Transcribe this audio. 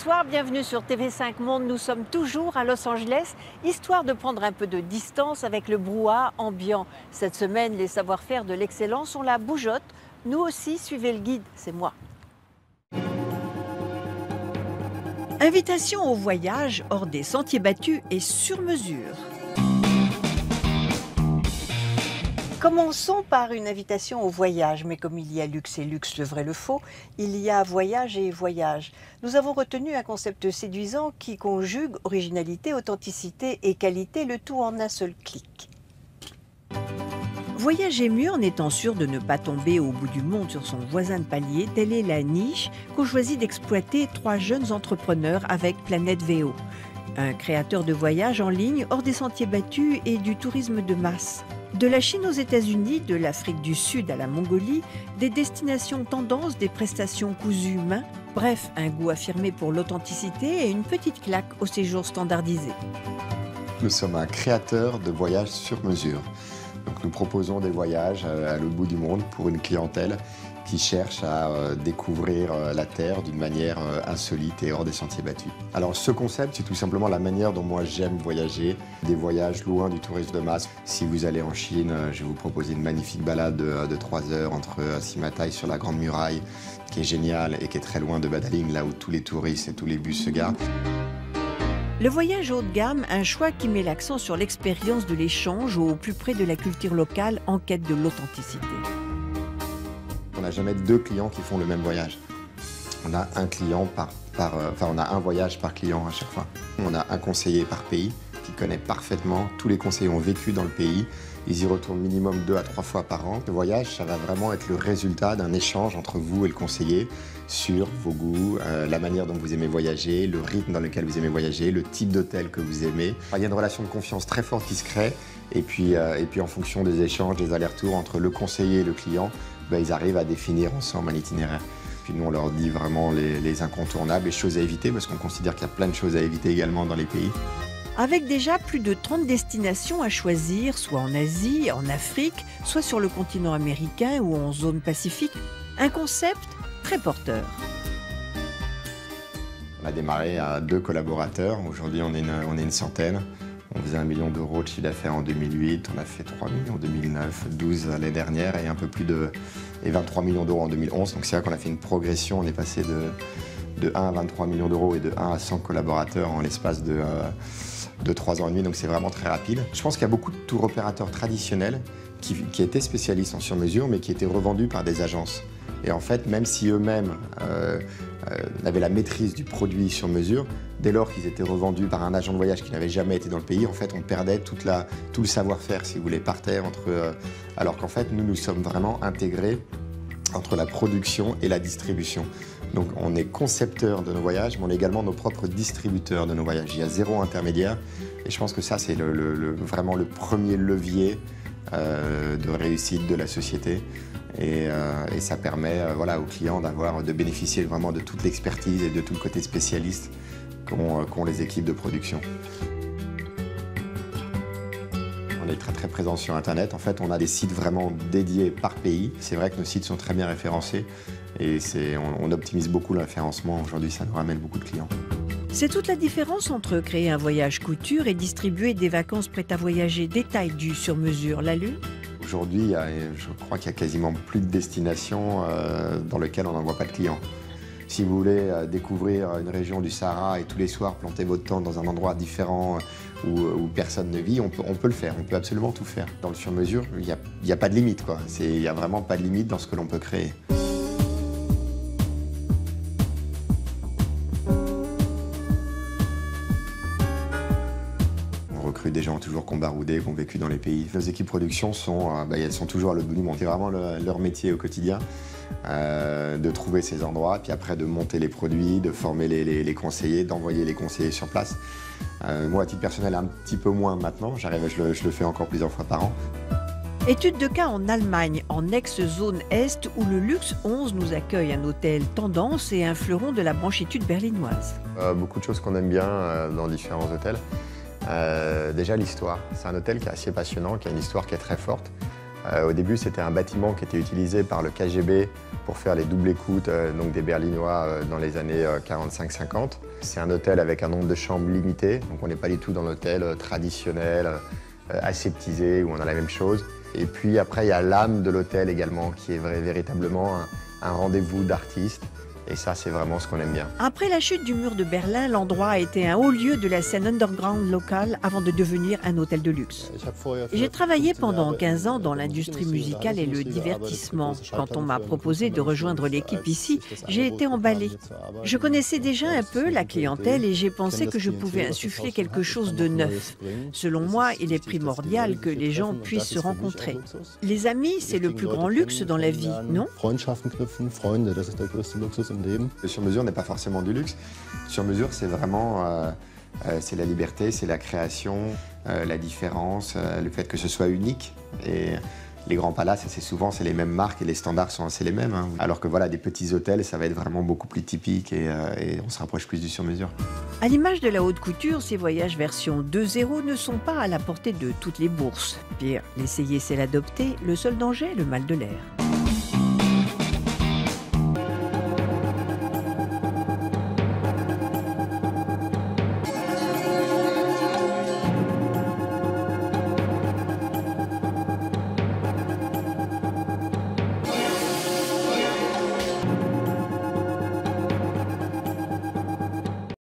Bonsoir, bienvenue sur TV5 Monde. Nous sommes toujours à Los Angeles, histoire de prendre un peu de distance avec le brouhaha ambiant. Cette semaine, les savoir-faire de l'excellence, on la bougeotte. Nous aussi, suivez le guide, c'est moi. Invitation au voyage hors des sentiers battus et sur mesure. Commençons par une invitation au voyage, mais comme il y a luxe et luxe, le vrai le faux, il y a voyage et voyage. Nous avons retenu un concept séduisant qui conjugue originalité, authenticité et qualité, le tout en un seul clic. Voyager mieux en étant sûr de ne pas tomber au bout du monde sur son voisin de palier, telle est la niche qu'ont choisi d'exploiter 3 jeunes entrepreneurs avec Planète VO. Un créateur de voyages en ligne hors des sentiers battus et du tourisme de masse. De la Chine aux États-Unis, de l'Afrique du Sud à la Mongolie, des destinations tendances, des prestations cousues main, bref, un goût affirmé pour l'authenticité et une petite claque au séjour standardisé. Nous sommes un créateur de voyages sur mesure. Donc nous proposons des voyages à l'autre bout du monde pour une clientèle qui cherche à découvrir la Terre d'une manière insolite et hors des sentiers battus. Alors ce concept, c'est tout simplement la manière dont moi j'aime voyager, des voyages loin du tourisme de masse. Si vous allez en Chine, je vais vous proposer une magnifique balade de 3 heures entre Simataï sur la Grande Muraille, qui est géniale et qui est très loin de Badaling, là où tous les touristes et tous les bus se garent. Le voyage haut de gamme, un choix qui met l'accent sur l'expérience de l'échange au plus près de la culture locale en quête de l'authenticité. On n'a jamais 2 clients qui font le même voyage. On a un client on a un voyage par client à chaque fois. On a un conseiller par pays qui connaît parfaitement. Tous les conseillers ont vécu dans le pays. Ils y retournent minimum 2 à 3 fois par an. Le voyage, ça va vraiment être le résultat d'un échange entre vous et le conseiller sur vos goûts, la manière dont vous aimez voyager, le rythme dans lequel vous aimez voyager, le type d'hôtel que vous aimez. Il y a une relation de confiance très forte qui se crée. Et puis en fonction des échanges, des allers-retours entre le conseiller et le client, ils arrivent à définir ensemble un itinéraire. Puis nous, on leur dit vraiment les incontournables, les choses à éviter, parce qu'on considère qu'il y a plein de choses à éviter également dans les pays. Avec déjà plus de 30 destinations à choisir, soit en Asie, en Afrique, soit sur le continent américain ou en zone pacifique, un concept très porteur. On a démarré à 2 collaborateurs, aujourd'hui on est une centaine. On faisait 1 million d'euros de chiffre d'affaires en 2008, on a fait 3 millions en 2009, 12 l'année dernière et 23 millions d'euros en 2011. Donc c'est là qu'on a fait une progression, on est passé de 1 à 23 millions d'euros et de 1 à 100 collaborateurs en l'espace de 3 ans et demi, donc c'est vraiment très rapide. Je pense qu'il y a beaucoup de tour opérateurs traditionnels qui étaient spécialistes en sur-mesure mais qui étaient revendus par des agences. Et en fait, même si eux-mêmes avaient la maîtrise du produit sur mesure, dès lors qu'ils étaient revendus par un agent de voyage qui n'avait jamais été dans le pays, en fait, on perdait tout le savoir-faire, si vous voulez, par terre. Alors qu'en fait, nous sommes vraiment intégrés entre la production et la distribution. Donc, on est concepteurs de nos voyages, mais on est également nos propres distributeurs de nos voyages. Il y a 0 intermédiaire. Et je pense que ça, c'est vraiment le premier levier de réussite de la société. Et ça permet aux clients de bénéficier vraiment de toute l'expertise et de tout le côté spécialiste qu'ont les équipes de production. On est très très présent sur Internet. En fait, on a des sites vraiment dédiés par pays. C'est vrai que nos sites sont très bien référencés et on optimise beaucoup le référencement. Aujourd'hui, ça nous ramène beaucoup de clients. C'est toute la différence entre créer un voyage couture et distribuer des vacances prêtes à voyager. Détail du sur-mesure, la Lune. Aujourd'hui, je crois qu'il y a quasiment plus de destinations dans lesquelles on n'envoie pas de clients. Si vous voulez découvrir une région du Sahara et tous les soirs planter votre tente dans un endroit différent où personne ne vit, on peut le faire, on peut absolument tout faire. Dans le sur-mesure, il n'y a pas de limite, quoi. Il n'y a vraiment pas de limite dans ce que l'on peut créer. On recrute des gens toujours qui ont baroudé, qui ont vécu dans les pays. Nos équipes production elles sont toujours à l'autre bout du monde. C'est vraiment leur métier au quotidien. De trouver ces endroits, puis après de monter les produits, de former les conseillers, d'envoyer les conseillers sur place. Moi, à titre personnel, un petit peu moins maintenant. Je le fais encore plusieurs fois par an. Étude de cas en Allemagne, en ex-zone Est, où le Luxe 11 nous accueille un hôtel tendance et un fleuron de la branchitude berlinoise. Beaucoup de choses qu'on aime bien dans différents hôtels. Déjà l'histoire. C'est un hôtel qui est assez passionnant, qui a une histoire qui est très forte. Au début, c'était un bâtiment qui était utilisé par le KGB pour faire les doubles écoutes donc des Berlinois dans les années 45-50. C'est un hôtel avec un nombre de chambres limité, donc on n'est pas du tout dans l'hôtel traditionnel, aseptisé, où on a la même chose. Et puis après, il y a l'âme de l'hôtel également, qui est véritablement un rendez-vous d'artistes. Et ça, c'est vraiment ce qu'on aime bien. Après la chute du mur de Berlin, l'endroit a été un haut lieu de la scène underground locale avant de devenir un hôtel de luxe. J'ai travaillé pendant 15 ans dans l'industrie musicale et le divertissement. Quand on m'a proposé de rejoindre l'équipe ici, j'ai été emballée. Je connaissais déjà un peu la clientèle et j'ai pensé que je pouvais insuffler quelque chose de neuf. Selon moi, il est primordial que les gens puissent se rencontrer. Les amis, c'est le plus grand luxe dans la vie, non ? Le sur-mesure n'est pas forcément du luxe. Sur-mesure, c'est vraiment c'est la liberté, c'est la création, la différence, le fait que ce soit unique. Et les grands palaces, c'est souvent les mêmes marques et les standards sont assez les mêmes. Hein. Alors que voilà, des petits hôtels, ça va être vraiment beaucoup plus typique et on se rapproche plus du sur-mesure. À l'image de la haute couture, ces voyages version 2.0 ne sont pas à la portée de toutes les bourses. Pire, l'essayer c'est l'adopter, le seul danger, le mal de l'air.